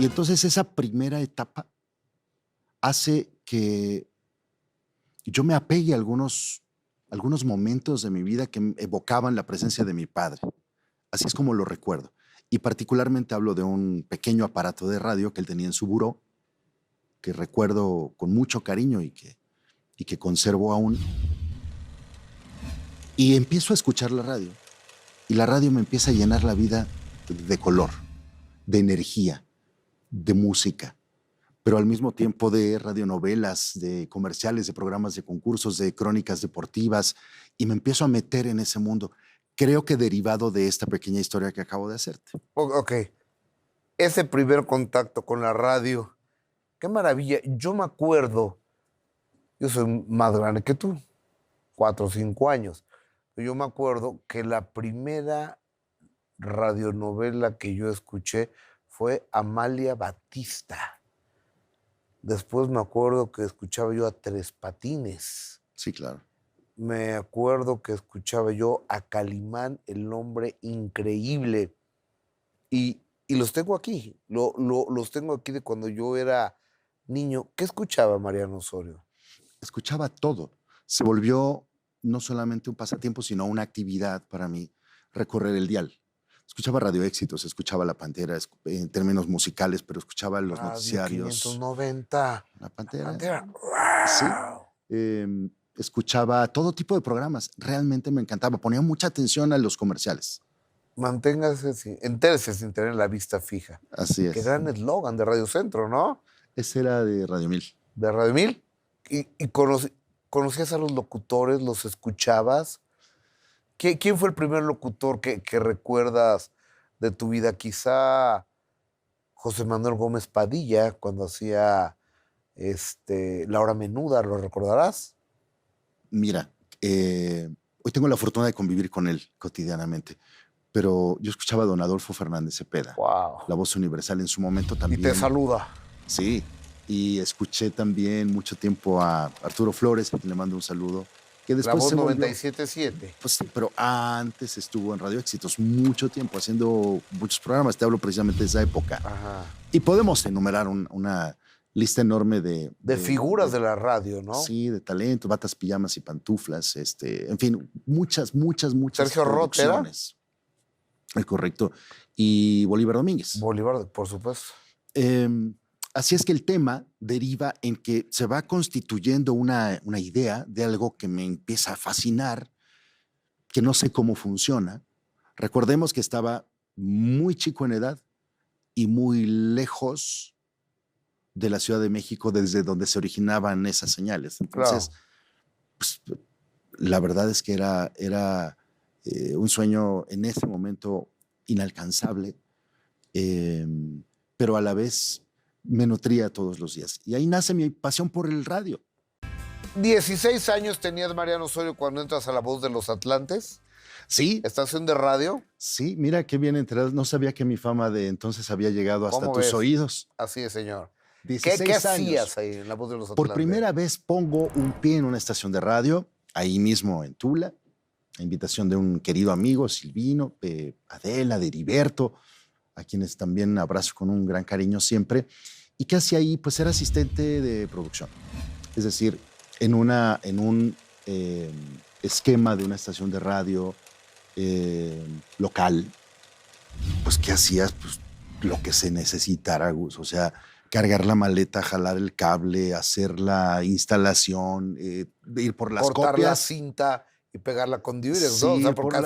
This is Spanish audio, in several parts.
Y entonces esa primera etapa hace que yo me apegue a algunos momentos de mi vida que evocaban la presencia de mi padre. Así es como lo recuerdo. Y particularmente hablo de un pequeño aparato de radio que él tenía en su buró, que recuerdo con mucho cariño y que conservo aún. Y empiezo a escuchar la radio. Y la radio me empieza a llenar la vida de color, de energía, de música, pero al mismo tiempo de radionovelas, de comerciales, de programas de concursos, de crónicas deportivas, y me empiezo a meter en ese mundo. Creo que derivado de esta pequeña historia que acabo de hacerte. Ok, ese primer contacto con la radio, qué maravilla. Yo me acuerdo, yo soy más grande que tú, 4 o 5 años. Yo me acuerdo que la primera radionovela que yo escuché fue Amalia Batista. Después me acuerdo que escuchaba yo a Tres Patines. Sí, claro. Me acuerdo que escuchaba yo a Calimán, el hombre increíble. Y los tengo aquí. Los tengo aquí de cuando yo era niño. ¿Qué escuchaba Mariano Osorio? Escuchaba todo. Se volvió no solamente un pasatiempo, sino una actividad para mí, recorrer el dial. Escuchaba Radio Éxitos, escuchaba La Pantera en términos musicales, pero escuchaba los Radio noticiarios. 590. La Pantera. La Pantera. Sí. ¡Wow! Escuchaba todo tipo de programas. Realmente me encantaba. Ponía mucha atención a los comerciales. Manténgase, entérese sin tener la vista fija. Así es. Qué gran eslogan de Radio Centro, ¿no? Ese era de Radio 1000. De Radio 1000. ¿Y conocías a los locutores? ¿Los escuchabas? ¿Quién fue el primer locutor que recuerdas de tu vida? Quizá José Manuel Gómez Padilla, cuando hacía La Hora Menuda, ¿lo recordarás? Mira, hoy tengo la fortuna de convivir con él cotidianamente, pero yo escuchaba a don Adolfo Fernández Cepeda, Wow. La Voz Universal en su momento también. Y te saluda. Sí, y escuché también mucho tiempo a Arturo Flores, a quien le mando un saludo. Que después La Voz se volvió, 97.7. pues sí, pero antes estuvo en Radio Éxitos mucho tiempo haciendo muchos programas. Te hablo precisamente de esa época. Ajá. Y podemos enumerar una lista enorme de figuras de la radio, ¿no? Sí, de talento, batas, pijamas y pantuflas, en fin, muchas Sergio producciones. Es correcto. Y Bolívar Domínguez. Bolívar, por supuesto. Así es que el tema deriva en que se va constituyendo una idea de algo que me empieza a fascinar, que no sé cómo funciona. Recordemos que estaba muy chico en edad y muy lejos de la Ciudad de México, desde donde se originaban esas señales. Entonces, Claro. pues, la verdad es que era un sueño en ese momento inalcanzable, pero a la vez me nutría todos los días. Y ahí nace mi pasión por el radio. 16 años tenías, Mariano Osorio, cuando entras a La Voz de los Atlantes. Sí. Estación de radio. Sí, mira qué bien enterado. No sabía que mi fama de entonces había llegado hasta tus oídos. Así es, señor. 16 ¿Qué años. hacías ahí en La Voz de los Atlantes? Por primera vez pongo un pie en una estación de radio, ahí mismo en Tula, a invitación de un querido amigo, Silvino, Adela, de Heriberto, a quienes también abrazo con un gran cariño siempre. ¿Y qué hacía ahí? Pues era asistente de producción. Es decir, en un esquema de una estación de radio local, pues ¿qué hacías? Pues lo que se necesitara, Gus. O sea, cargar la maleta, jalar el cable, hacer la instalación, ir por las cortar copias. La cinta y pegarla con Durex, Sí, ¿no? O sea, porque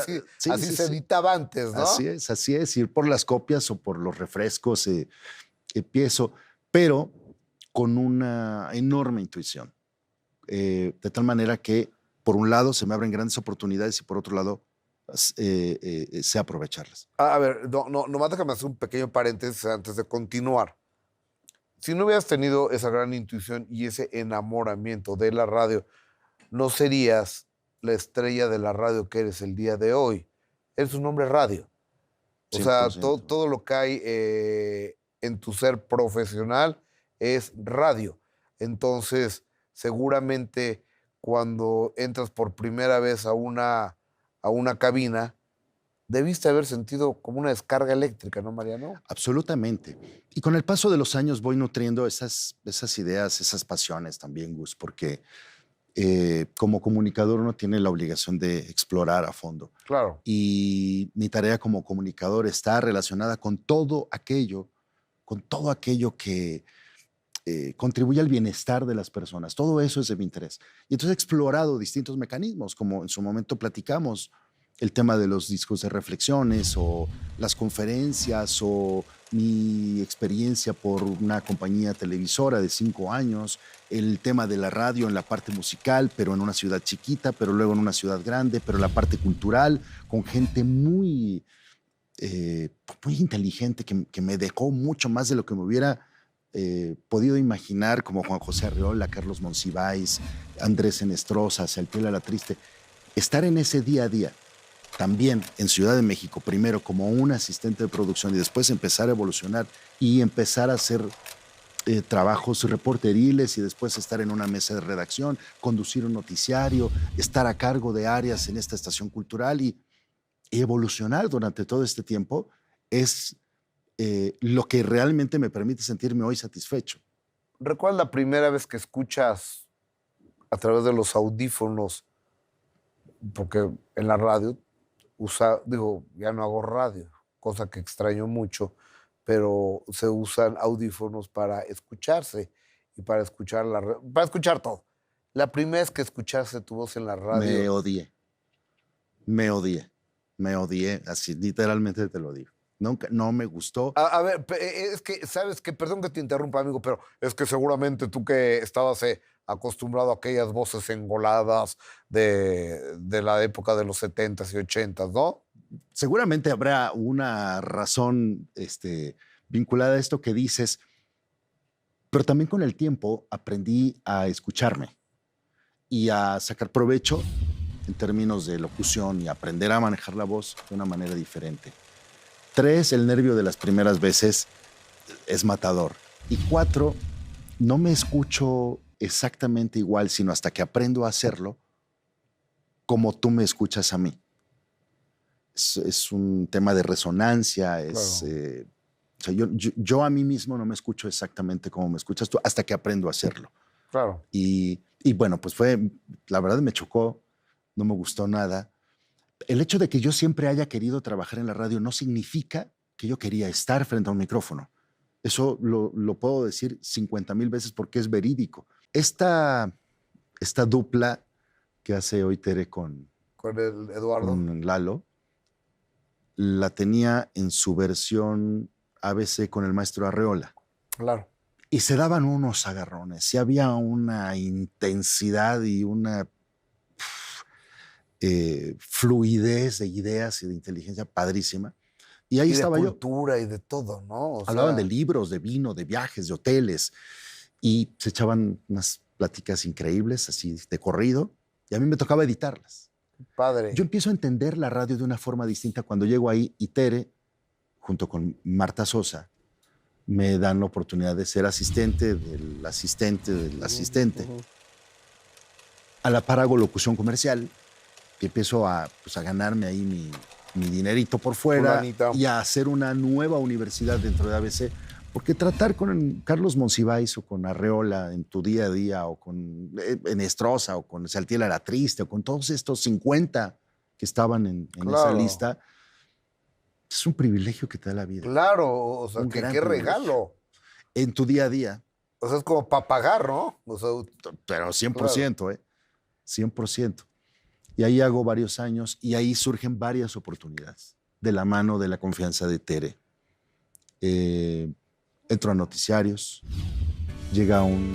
así se editaba antes, ¿no? Así es, ir por las copias o por los refrescos, empiezo, pero con una enorme intuición. De tal manera que, por un lado, se me abren grandes oportunidades y por otro lado, sé aprovecharlas. A ver, nomás déjame hacer un pequeño paréntesis antes de continuar. Si no hubieras tenido esa gran intuición y ese enamoramiento de la radio, no serías la estrella de la radio que eres el día de hoy. Eres un hombre radio. O sea, todo lo que hay en tu ser profesional es radio. Entonces, seguramente cuando entras por primera vez a una cabina, debiste haber sentido como una descarga eléctrica, ¿no, Mariano? Absolutamente. Y con el paso de los años voy nutriendo esas ideas, esas pasiones también, Gus, porque como comunicador uno tiene la obligación de explorar a fondo. Claro. Y mi tarea como comunicador está relacionada con todo aquello que contribuye al bienestar de las personas. Todo eso es de mi interés. Y entonces he explorado distintos mecanismos, como en su momento platicamos, el tema de los discos de reflexiones o las conferencias o mi experiencia por una compañía televisora de 5 años, el tema de la radio en la parte musical, pero en una ciudad chiquita, pero luego en una ciudad grande, pero en la parte cultural, con gente muy inteligente que me dejó mucho más de lo que me hubiera podido imaginar, como Juan José Arreola, Carlos Monsiváis, Andrés Enestrosa, Saltiel Alatriste. Estar en ese día a día, también en Ciudad de México, primero como un asistente de producción y después empezar a evolucionar y empezar a hacer trabajos reporteriles y después estar en una mesa de redacción, conducir un noticiario, estar a cargo de áreas en esta estación cultural y evolucionar durante todo este tiempo es lo que realmente me permite sentirme hoy satisfecho. ¿Recuerdas la primera vez que escuchas a través de los audífonos? Porque en la radio ya no hago radio, cosa que extraño mucho, pero se usan audífonos para escucharse y para escuchar para escuchar todo. La primera vez que escuchaste tu voz en la Me radio. odié, me odié, me odié, así literalmente te lo digo. Nunca, no me gustó. A ver, es que, ¿sabes qué? Perdón que te interrumpa, amigo, pero es que seguramente tú que estabas acostumbrado a aquellas voces engoladas de la época de los 70s y 80s, ¿no? Seguramente habrá una razón vinculada a esto que dices, pero también con el tiempo aprendí a escucharme y a sacar provecho en términos de locución y aprender a manejar la voz de una manera diferente. 3, el nervio de las primeras veces es matador. Y 4, no me escucho exactamente igual, sino hasta que aprendo a hacerlo como tú me escuchas a mí. Es un tema de resonancia, Claro. O sea, yo a mí mismo no me escucho exactamente como me escuchas tú hasta que aprendo a hacerlo. Claro. Y bueno, pues la verdad me chocó, no me gustó nada. El hecho de que yo siempre haya querido trabajar en la radio no significa que yo quería estar frente a un micrófono. Eso lo puedo decir 50,000 veces porque es verídico. Esta dupla que hace hoy Tere con el Eduardo, con Lalo, la tenía en su versión ABC con el maestro Arreola. Claro. Y se daban unos agarrones, y había una intensidad y una fluidez de ideas y de inteligencia padrísima. Y ahí estaba yo. De cultura y de todo, ¿no? Hablaban de libros, de vino, de viajes, de hoteles, y se echaban unas pláticas increíbles, así de corrido, y a mí me tocaba editarlas. Padre. Yo empiezo a entender la radio de una forma distinta cuando llego ahí y Tere, junto con Marta Sosa, me dan la oportunidad de ser asistente del asistente del asistente. A la par hago locución comercial y empiezo a ganarme ahí mi dinerito por fuera y a hacer una nueva universidad dentro de ABC. Porque tratar con Carlos Monsiváis o con Arreola en tu día a día o con Enestrosa o con Saltiel Alatriste o con todos estos 50 que estaban en esa lista, es un privilegio que te da la vida. Claro, o sea, qué regalo. En tu día a día. O sea, es como para pagar, ¿no? O sea, pero 100%, claro. 100%. Y ahí hago varios años y ahí surgen varias oportunidades de la mano de la confianza de Tere. Entro a noticiarios, llega un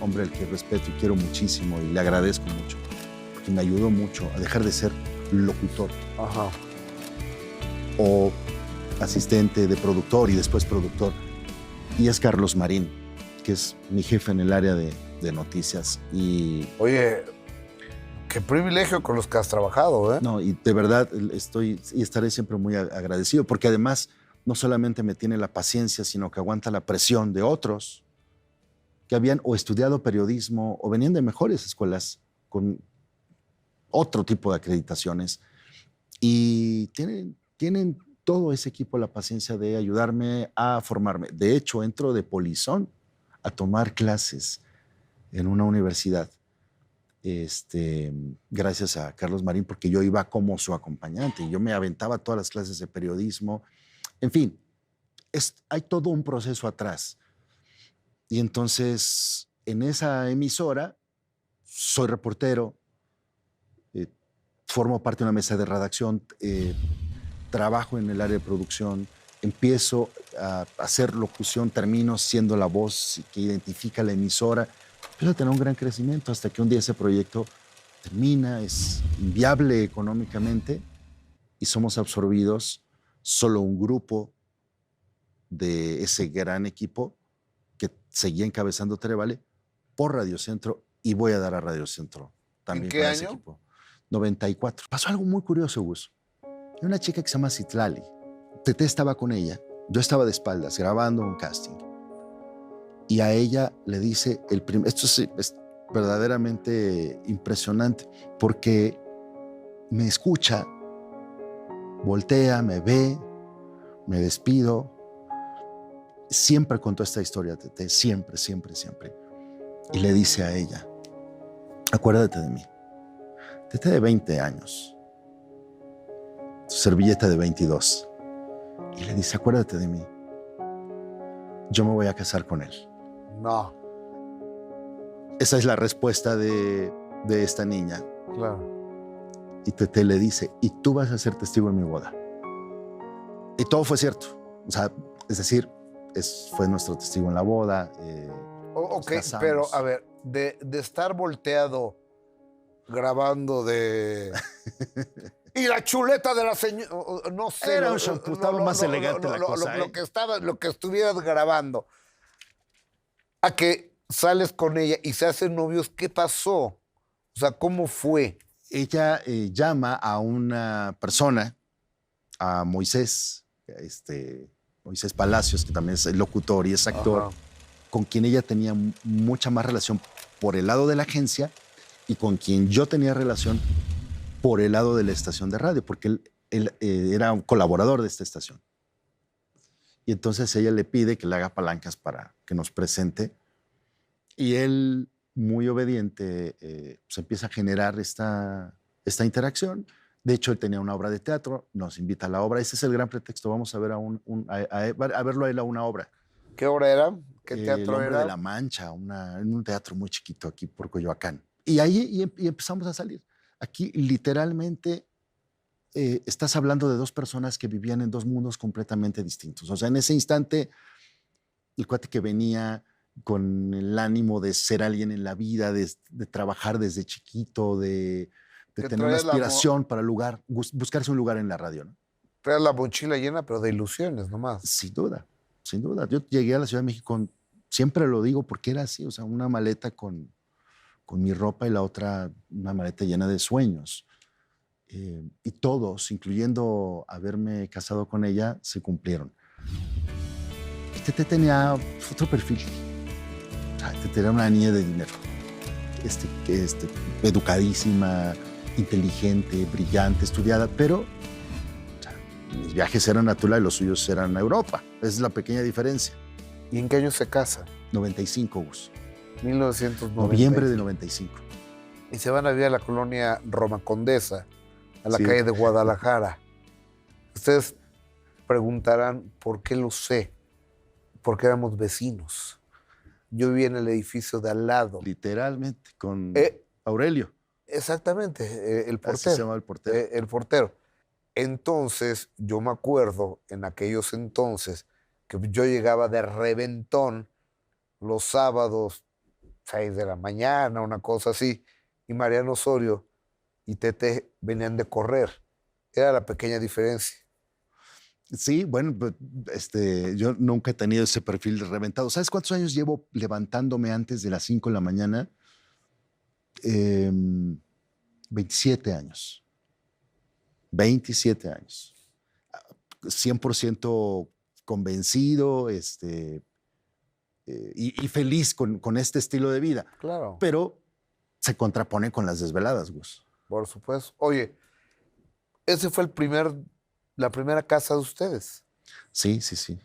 hombre al que respeto y quiero muchísimo y le agradezco mucho, porque me ayudó mucho a dejar de ser locutor. Ajá. O asistente de productor y después productor. Y es Carlos Marín, que es mi jefe en el área de noticias. Y oye, qué privilegio con los que has trabajado, ¿eh? No, y de verdad estoy y estaré siempre muy agradecido, porque además no solamente me tiene la paciencia, sino que aguanta la presión de otros que habían o estudiado periodismo o venían de mejores escuelas con otro tipo de acreditaciones y tienen tienen todo ese equipo la paciencia de ayudarme a formarme. De hecho, entro de polizón a tomar clases en una universidad, gracias a Carlos Marín, porque yo iba como su acompañante y yo me aventaba todas las clases de periodismo. En fin, hay todo un proceso atrás. Y entonces, en esa emisora, soy reportero, formo parte de una mesa de redacción, trabajo en el área de producción, empiezo a hacer locución, termino siendo la voz que identifica la emisora. Empiezo a tener un gran crecimiento hasta que un día ese proyecto termina, es inviable económicamente y somos absorbidos, solo un grupo de ese gran equipo que seguía encabezando Televale por Radio Centro, y voy a dar a Radio Centro también. ¿En qué con ese año? equipo. 94. Pasó algo muy curioso, Gus. Hay una chica que se llama Citlali. Tete estaba con ella. Yo estaba de espaldas grabando un casting. Y a ella le dice esto es verdaderamente impresionante, porque me escucha, voltea, me ve, me despido. Siempre contó esta historia, Tete, siempre, siempre, siempre. Y le dice a ella, acuérdate de mí. Tete de 20 años, su servilleta de 22. Y le dice, acuérdate de mí. Yo me voy a casar con él. No. Esa es la respuesta de esta niña. Claro. Y Tete le dice, y tú vas a ser testigo en mi boda. Y todo fue cierto. O sea, es decir, fue nuestro testigo en la boda. Ok, pero a ver, de estar volteado grabando de... y la chuleta de la señora, no sé. Era un shampoo, estaba más elegante la cosa. Lo que estuvieras grabando. A que sales con ella y se hacen novios, ¿qué pasó? O sea, ¿cómo fue? Ella llama a una persona, a Moisés, Moisés Palacios, que también es el locutor y es actor, Ajá. con quien ella tenía mucha más relación por el lado de la agencia y con quien yo tenía relación por el lado de la estación de radio, porque él era un colaborador de esta estación. Y entonces ella le pide que le haga palancas para que nos presente. Y él, muy obediente, se empieza a generar esta interacción. De hecho, él tenía una obra de teatro, nos invita a la obra. Ese es el gran pretexto. Vamos a ver a verlo a él a una obra. ¿Qué obra era? ¿Qué teatro El Hombre era? de la Mancha, en un teatro muy chiquito aquí por Coyoacán. Y ahí empezamos a salir. Aquí literalmente estás hablando de dos personas que vivían en dos mundos completamente distintos. O sea, en ese instante, el cuate que venía con el ánimo de ser alguien en la vida, de trabajar desde chiquito, de tener una aspiración para buscarse un lugar en la radio, ¿no? Traes la mochila llena, pero de ilusiones nomás. Sin duda, sin duda. Yo llegué a la Ciudad de México, siempre lo digo porque era así, o sea, una maleta con mi ropa y la otra una maleta llena de sueños. Y todos, incluyendo haberme casado con ella, se cumplieron. Y Tete tenía otro perfil. Tete era una niña de dinero. Educadísima, inteligente, brillante, estudiada, pero mis viajes eran a Tula y los suyos eran a Europa. Esa es la pequeña diferencia. ¿Y en qué año se casa? 95, Gus. 1990. Noviembre de 95. Y se van a vivir a la colonia Roma Condesa, a la Sí. calle de Guadalajara. Ustedes preguntarán por qué lo sé. Porque éramos vecinos. Yo vivía en el edificio de al lado. Literalmente, con Aurelio. Exactamente, el portero. Así se llama el portero. El portero. Entonces, yo me acuerdo en aquellos entonces que yo llegaba de reventón los sábados, 6 de la mañana, una cosa así, y Mariano Osorio y Tete venían de correr. Era la pequeña diferencia. Sí, bueno, yo nunca he tenido ese perfil reventado. ¿Sabes cuántos años llevo levantándome antes de las 5 de la mañana? 27 años. 27 años. 100% convencido y feliz con este estilo de vida. Claro. Pero se contrapone con las desveladas, Gus. Por supuesto. Oye, ese fue el primer la primera casa de ustedes. Sí, sí, sí.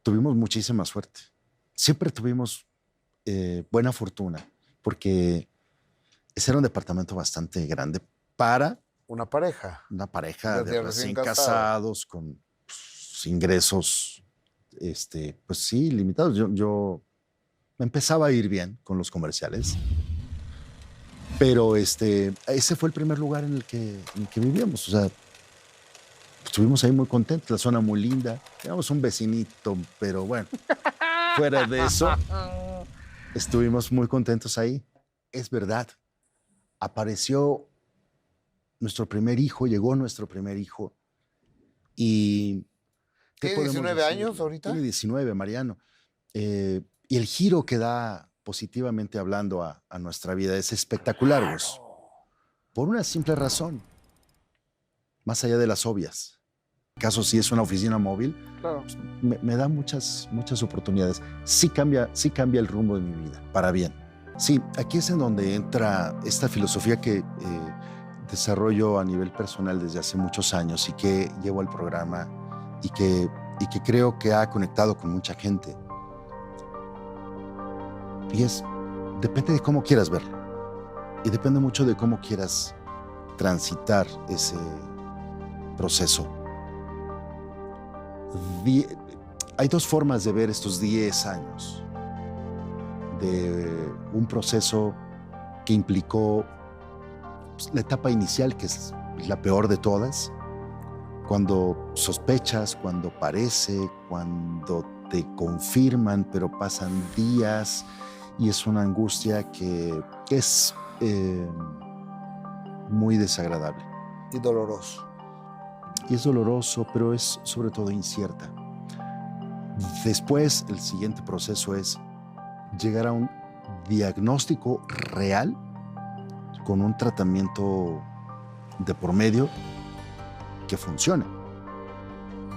Tuvimos muchísima suerte. Siempre tuvimos buena fortuna, porque ese era un departamento bastante grande para Una pareja. una pareja de De recién recién casado. casados con pues, ingresos, pues sí, limitados. Yo me empezaba a ir bien con los comerciales, pero ese fue el primer lugar en el que vivíamos. O sea, estuvimos ahí muy contentos, la zona muy linda. Teníamos un vecinito, pero bueno, fuera de eso, estuvimos muy contentos ahí. Es verdad, apareció nuestro primer hijo, llegó nuestro primer hijo y... ¿qué ¿Tiene podemos 19 decirle? años ahorita? Tiene 19, Mariano. Y el giro que da positivamente hablando a nuestra vida es espectacular, Gus. Por una simple razón, más allá de las obvias. En caso si es una oficina móvil, Claro. pues, me da muchas oportunidades. Sí cambia el rumbo de mi vida, para bien. Sí, aquí es en donde entra esta filosofía que desarrollo a nivel personal desde hace muchos años y que llevo al programa y que creo que ha conectado con mucha gente. Y depende de cómo quieras verlo. Y depende mucho de cómo quieras transitar ese proceso. Hay dos formas de ver estos 10 años de un proceso que implicó pues, la etapa inicial, que es la peor de todas, cuando sospechas, cuando parece, cuando te confirman, pero pasan días y es una angustia que es muy desagradable. Y doloroso. Y es doloroso, pero es sobre todo incierta. Después, el siguiente proceso es llegar a un diagnóstico real con un tratamiento de por medio que funcione.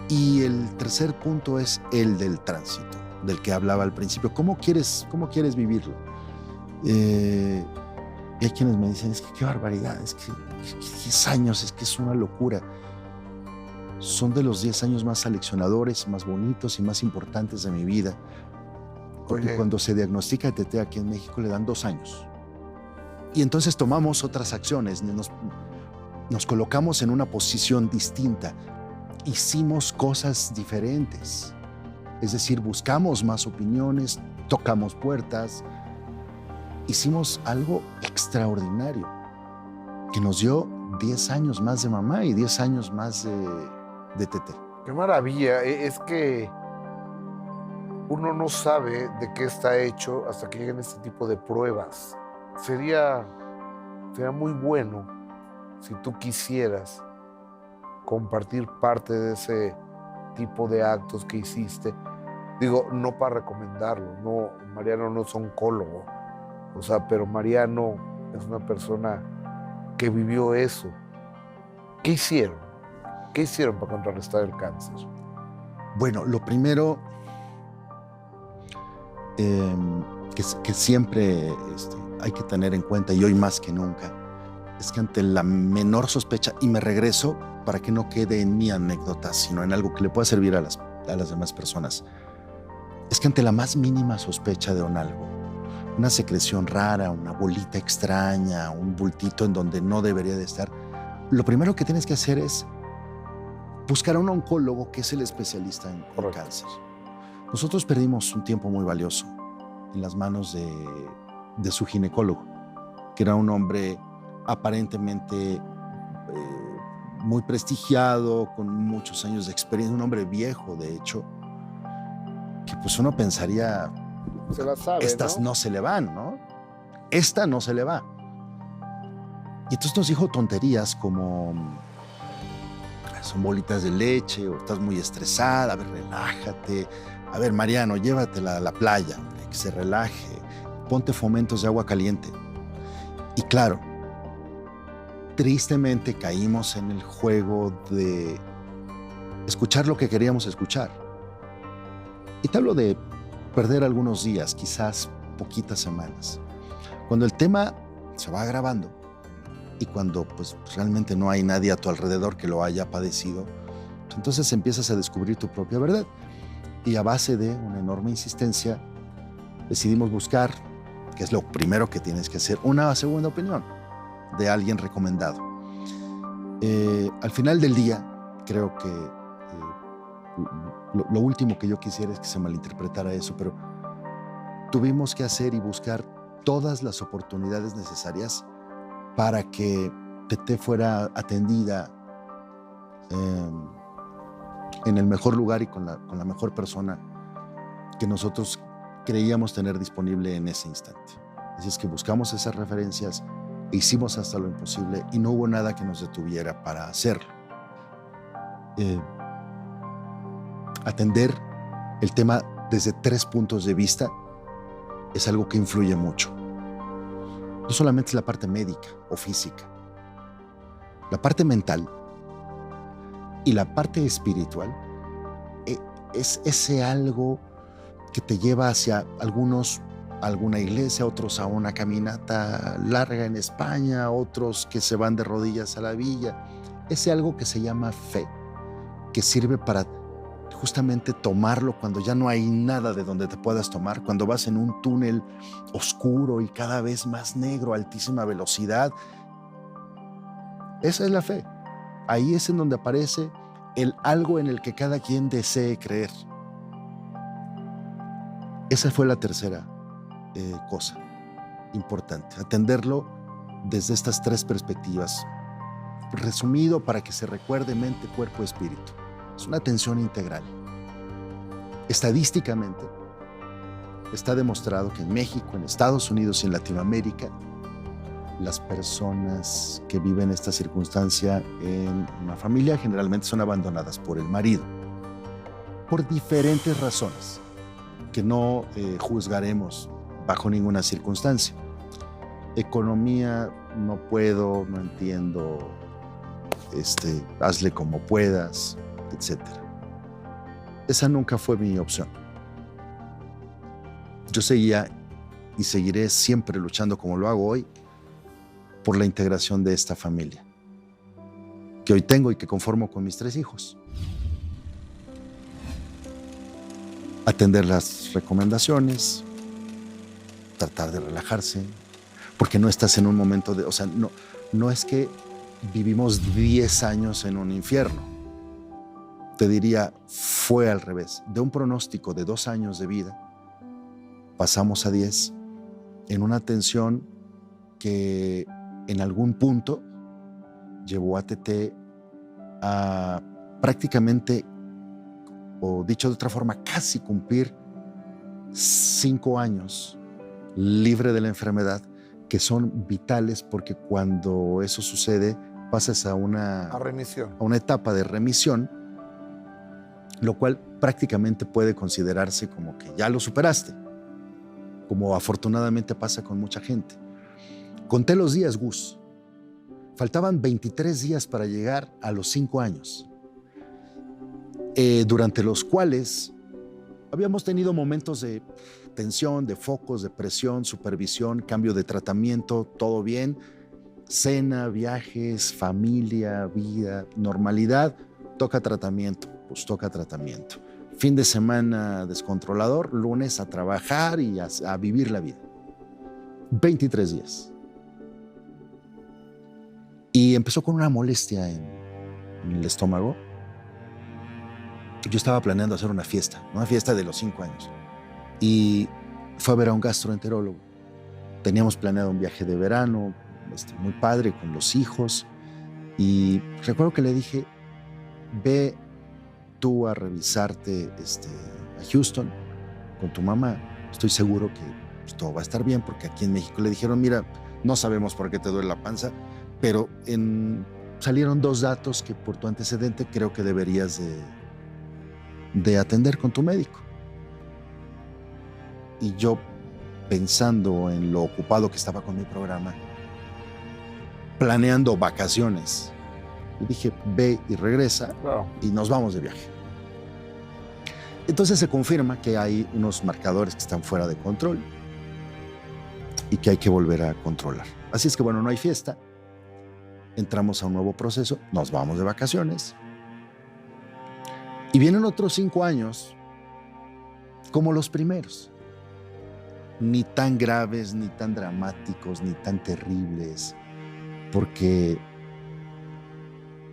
Y el tercer punto es el del tránsito, del que hablaba al principio. ¿Cómo quieres vivirlo? Y hay quienes me dicen, es que qué barbaridad, es que 10 años, es que es una locura. Son de los 10 años más aleccionadores, más bonitos y más importantes de mi vida. Porque Oye. cuando se diagnostica TT aquí en México le dan 2 años. Y entonces tomamos otras acciones, nos colocamos en una posición distinta, hicimos cosas diferentes. Es decir, buscamos más opiniones, tocamos puertas, hicimos algo extraordinario que nos dio 10 años más de mamá y 10 años más de TT. Qué maravilla. Es que uno no sabe de qué está hecho hasta que lleguen este tipo de pruebas. Sería muy bueno si tú quisieras compartir parte de ese tipo de actos que hiciste. Digo, no para recomendarlo, no, Mariano no es oncólogo, o sea, pero Mariano es una persona que vivió eso. ¿Qué hicieron? ¿Qué hicieron para contrarrestar el cáncer? Bueno, lo primero que siempre hay que tener en cuenta, y hoy más que nunca, es que ante la menor sospecha, y me regreso para que no quede en mi anécdota, sino en algo que le pueda servir a las demás personas, es que ante la más mínima sospecha de un algo, una secreción rara, una bolita extraña, un bultito en donde no debería de estar, lo primero que tienes que hacer es buscar a un oncólogo que es el especialista en cáncer. Nosotros perdimos un tiempo muy valioso en las manos de su ginecólogo, que era un hombre aparentemente muy prestigiado, con muchos años de experiencia, un hombre viejo, de hecho, que pues uno pensaría, se la sabe, estas no se le van, ¿no? Esta no se le va. Y entonces nos dijo tonterías como, son bolitas de leche, o estás muy estresada, a ver, relájate. A ver, Mariano, llévatela a la playa, que se relaje, ponte fomentos de agua caliente. Y claro, tristemente caímos en el juego de escuchar lo que queríamos escuchar. Y te hablo de perder algunos días, quizás poquitas semanas. Cuando el tema se va agravando y cuando pues realmente no hay nadie a tu alrededor que lo haya padecido, Entonces empiezas a descubrir tu propia verdad. Y a base de una enorme insistencia, decidimos buscar, que es lo primero que tienes que hacer, una segunda opinión de alguien recomendado. Al final del día, creo que lo último que yo quisiera es que se malinterpretara eso, pero tuvimos que hacer y buscar todas las oportunidades necesarias para que Tete fuera atendida en el mejor lugar y con la mejor persona que nosotros creíamos tener disponible en ese instante. Así es que buscamos esas referencias, hicimos hasta lo imposible y no hubo nada que nos detuviera para hacerlo. Atender el tema desde 3 puntos de vista es algo que influye mucho. No solamente es la parte médica o física, la parte mental y la parte espiritual es ese algo que te lleva hacia algunos a alguna iglesia, otros a una caminata larga en España, otros que se van de rodillas a la villa. Ese algo que se llama fe, que sirve para justamente tomarlo cuando ya no hay nada de donde te puedas tomar, cuando vas en un túnel oscuro y cada vez más negro a altísima velocidad. Esa es la fe. Ahí es en donde aparece el algo en el que cada quien desee creer. Esa fue la tercera cosa importante, atenderlo desde estas 3 perspectivas. Resumido para que se recuerde mente, cuerpo, espíritu. Es una atención integral. Estadísticamente, está demostrado que en México, en Estados Unidos y en Latinoamérica, las personas que viven esta circunstancia en una familia generalmente son abandonadas por el marido, por diferentes razones que no juzgaremos bajo ninguna circunstancia. Economía, no puedo, no entiendo, hazle como puedas, etc. Esa nunca fue mi opción. Yo seguía y seguiré siempre luchando como lo hago hoy por la integración de esta familia que hoy tengo y que conformo con mis 3 hijos. Atender las recomendaciones, tratar de relajarse, porque no estás en un momento de, no es que vivimos 10 años en un infierno. Te diría, fue al revés. De un pronóstico de 2 años de vida, pasamos a 10 en una tensión que en algún punto llevó a Tete a prácticamente, o dicho de otra forma, casi cumplir 5 años libre de la enfermedad, que son vitales porque cuando eso sucede pasas a una etapa de remisión, lo cual prácticamente puede considerarse como que ya lo superaste, como afortunadamente pasa con mucha gente. Conté los días, Gus. Faltaban 23 días para llegar a los 5 años, durante los cuales habíamos tenido momentos de tensión, de focos, de presión, supervisión, cambio de tratamiento, todo bien, cena, viajes, familia, vida, normalidad, toca tratamiento, pues toca tratamiento. Fin de semana descontrolador, lunes a trabajar y a vivir la vida. 23 días. Y empezó con una molestia en el estómago. Yo estaba planeando hacer una fiesta de los 5 años. Y fue a ver a un gastroenterólogo. Teníamos planeado un viaje de verano, muy padre, con los hijos. Y recuerdo que le dije, ve tú a revisarte a Houston con tu mamá. Estoy seguro que pues, todo va a estar bien, porque aquí en México le dijeron, mira, no sabemos por qué te duele la panza, pero salieron 2 datos que por tu antecedente creo que deberías de atender con tu médico. Y yo, pensando en lo ocupado que estaba con mi programa, planeando vacaciones, le dije, ve y regresa, y nos vamos de viaje. Entonces se confirma que hay unos marcadores que están fuera de control y que hay que volver a controlar. Así es que bueno, no hay fiesta. Entramos a un nuevo proceso, nos vamos de vacaciones Y vienen otros 5 años como los primeros. Ni tan graves, ni tan dramáticos, ni tan terribles, porque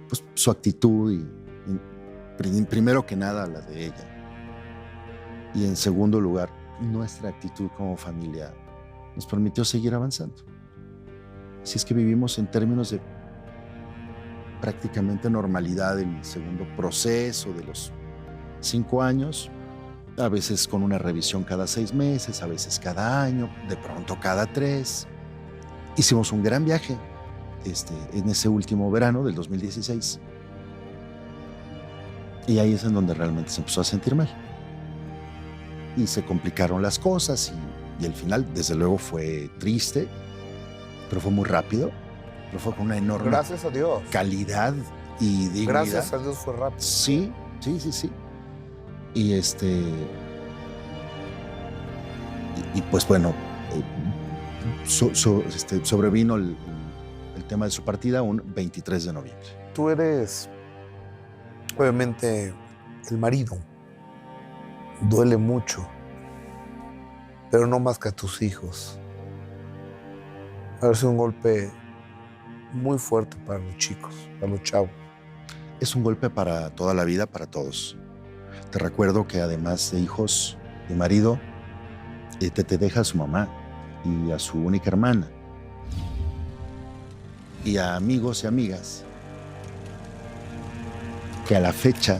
pues, su actitud y primero que nada la de ella, y en segundo lugar nuestra actitud como familia nos permitió seguir avanzando. Así es que vivimos en términos de prácticamente normalidad el segundo proceso de los 5 años, a veces con una revisión cada 6 meses, a veces cada año, de pronto cada 3. Hicimos un gran viaje en ese último verano del 2016. Y ahí es en donde realmente se empezó a sentir mal. Y se complicaron las cosas y el final, desde luego, fue triste, pero fue muy rápido, pero fue con una enorme Gracias a Dios. calidad y dignidad. Gracias a Dios fue rápido. Sí. Y y pues bueno, sobrevino el tema de su partida un 23 de noviembre. Tú eres, obviamente, el marido. Duele mucho, pero no más que a tus hijos. Ha sido un golpe muy fuerte para los chicos, para los chavos. Es un golpe para toda la vida, para todos. Te recuerdo que además de hijos, de marido, te deja a su mamá y a su única hermana y a amigos y amigas que a la fecha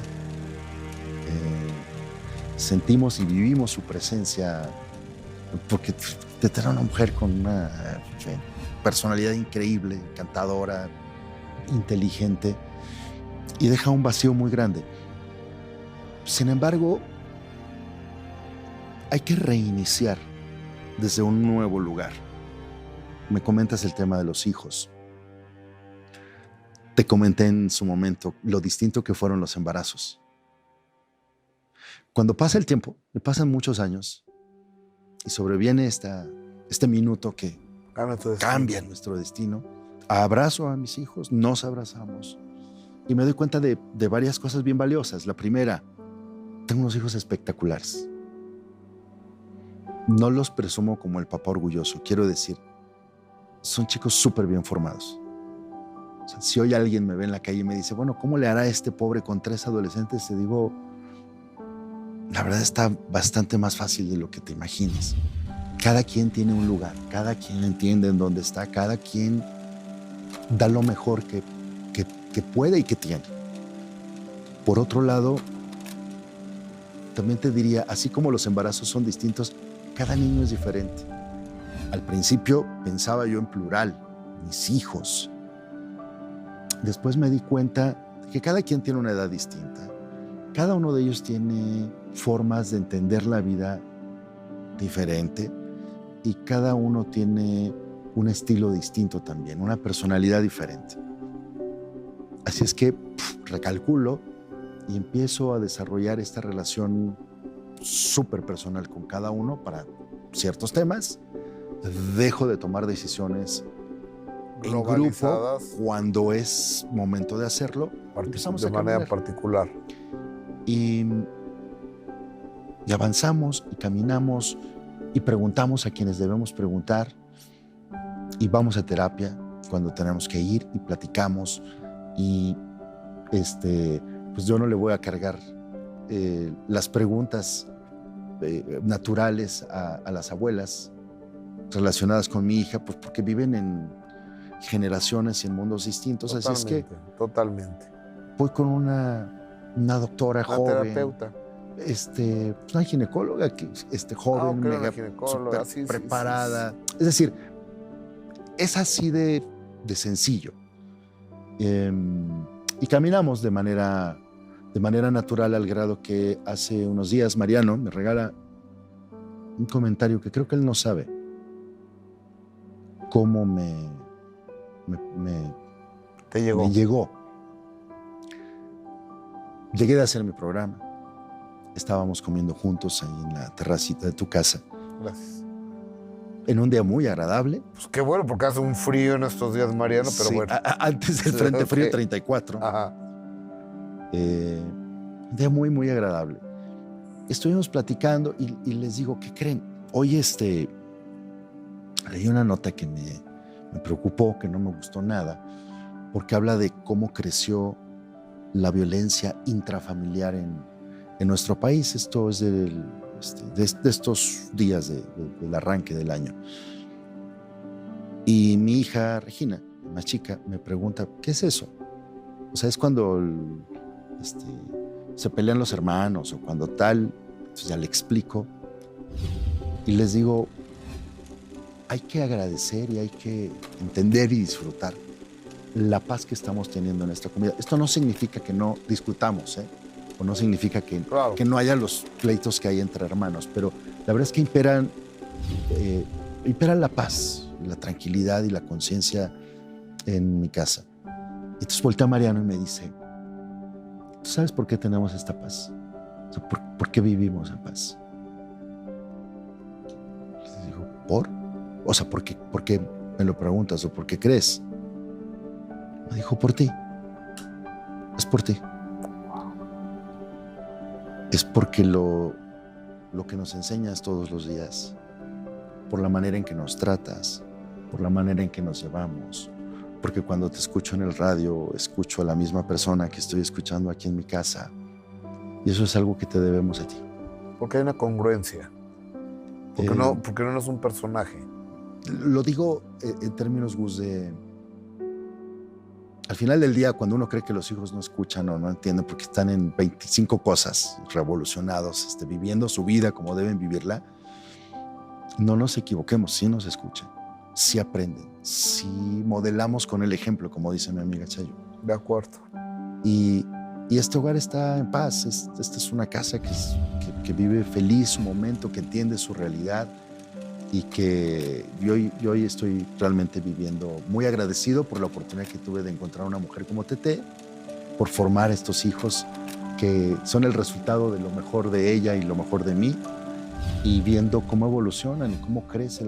sentimos y vivimos su presencia, porque te era una mujer con una personalidad increíble, encantadora, inteligente, y deja un vacío muy grande. Sin embargo, hay que reiniciar desde un nuevo lugar. Me comentas el tema de los hijos. Te comenté en su momento lo distinto que fueron los embarazos. Cuando pasa el tiempo, y pasan muchos años, y sobreviene este minuto que cambia nuestro destino, abrazo a mis hijos, nos abrazamos, y me doy cuenta de varias cosas bien valiosas. La primera, tengo unos hijos espectaculares. No los presumo como el papá orgulloso, quiero decir, son chicos súper bien formados. O sea, si hoy alguien me ve en la calle y me dice, bueno, ¿cómo le hará este pobre con 3 adolescentes? Te digo, la verdad está bastante más fácil de lo que te imaginas. Cada quien tiene un lugar, cada quien entiende en dónde está, cada quien da lo mejor que puede y que tiene. Por otro lado, también te diría, así como los embarazos son distintos, cada niño es diferente. Al principio pensaba yo en plural, mis hijos. Después me di cuenta que cada quien tiene una edad distinta. Cada uno de ellos tiene formas de entender la vida diferente y cada uno tiene un estilo distinto también, una personalidad diferente. Así es que recalculo y empiezo a desarrollar esta relación súper personal con cada uno para ciertos temas. Dejo de tomar decisiones en grupo cuando es momento de hacerlo. Empezamos de manera particular. Y avanzamos y caminamos y preguntamos a quienes debemos preguntar y vamos a terapia cuando tenemos que ir y platicamos y pues yo no le voy a cargar las preguntas naturales a las abuelas relacionadas con mi hija, pues porque viven en generaciones y en mundos distintos. Totalmente, así es que totalmente. Voy con una doctora joven, terapeuta, una ginecóloga que joven, mega super preparada. Sí. Es decir, es así de sencillo. Y caminamos de manera natural, al grado que hace unos días Mariano me regala un comentario que creo que él no sabe cómo te llegó. Me llegó. Llegué de hacer mi programa. Estábamos comiendo juntos ahí en la terracita de tu casa. Gracias. En un día muy agradable. Pues qué bueno, porque hace un frío en estos días, Mariano, pero sí, bueno. Antes del Frente Frío 34. Ajá. Un día muy, muy agradable. Estuvimos platicando y les digo, ¿qué creen? Hoy leí una nota que me preocupó, que no me gustó nada, porque habla de cómo creció la violencia intrafamiliar en nuestro país. Esto es de estos días del arranque del año. Y mi hija Regina, más chica, me pregunta, ¿qué es eso? O sea, es cuando se pelean los hermanos o cuando tal. Entonces ya le explico y les digo, hay que agradecer y hay que entender y disfrutar la paz que estamos teniendo en esta comunidad. Esto no significa que no discutamos, o no significa Claro. que no haya los pleitos que hay entre hermanos, pero la verdad es que impera la paz, la tranquilidad y la conciencia en mi casa. Entonces voltea Mariano y me dice, ¿tú sabes por qué tenemos esta paz? O sea, ¿por qué vivimos en paz? Les digo, ¿por? O sea, ¿por qué me lo preguntas o por qué crees? Me dijo, por ti. Es por ti. Es porque lo que nos enseñas todos los días, por la manera en que nos tratas, por la manera en que nos llevamos, porque cuando te escucho en el radio, escucho a la misma persona que estoy escuchando aquí en mi casa. Y eso es algo que te debemos a ti. Porque hay una congruencia. Porque no es un personaje. Lo digo en términos, Gus, al final del día, cuando uno cree que los hijos no escuchan o no entienden porque están en 25 cosas, revolucionados, viviendo su vida como deben vivirla, no nos equivoquemos, sí nos escuchan, sí aprenden, sí modelamos con el ejemplo, como dice mi amiga Chayo. De acuerdo. Y este hogar está en paz. Esta es una casa que vive feliz su momento, que entiende su realidad y que yo hoy estoy realmente viviendo muy agradecido por la oportunidad que tuve de encontrar una mujer como Tete, por formar estos hijos que son el resultado de lo mejor de ella y lo mejor de mí, y viendo cómo evolucionan y cómo crece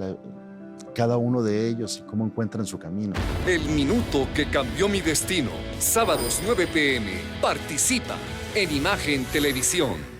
cada uno de ellos y cómo encuentran su camino. El minuto que cambió mi destino. Sábados 9 p.m. Participa en Imagen Televisión.